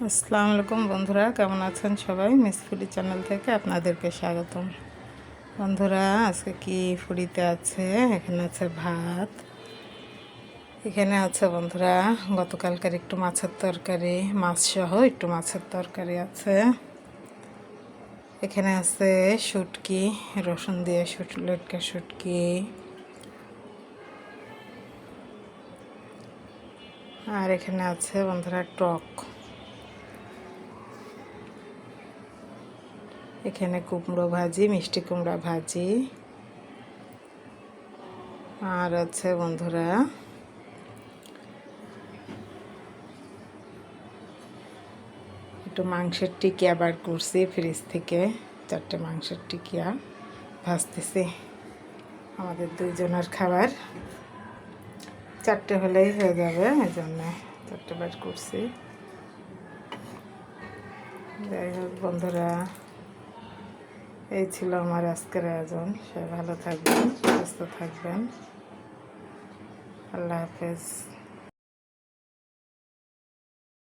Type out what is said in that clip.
আসসালামু আলাইকুম বন্ধুরা, কেমন আছেন সবাই? মিস ফুডি চ্যানেল থেকে আপনাদেরকে স্বাগতম। বন্ধুরা, আজকে কি ফুডিতে আছে? এখানে আছে ভাত, এখানে আছে বন্ধুরা গতকালকার একটু মাছের তরকারি, মাছ সহ একটু মাছের তরকারি আছে। এখানে আছে শুটকি, রসুন দিয়ে লটকা শুটকি, আর এখানে আছে বন্ধুরা টক। এখানে কুমড়ো ভাজি, মিষ্টি কুমড়া ভাজি, আর আছে বন্ধুরা একটু মাংসের টিকিয়া বার করছি ফ্রিজ থেকে। 4টে মাংসের টিকিয়া ভাজতেছি। আমাদের 2 জনের খাবার, 4টে হলেই হয়ে যাবে, এই জন্যে 4টে বার করছি। যাই হোক বন্ধুরা, এই ছিল আমার আজকের আয়োজন। সবাই ভালো থাকবেন, সুস্থ থাকবেন। আল্লাহ হাফেজ।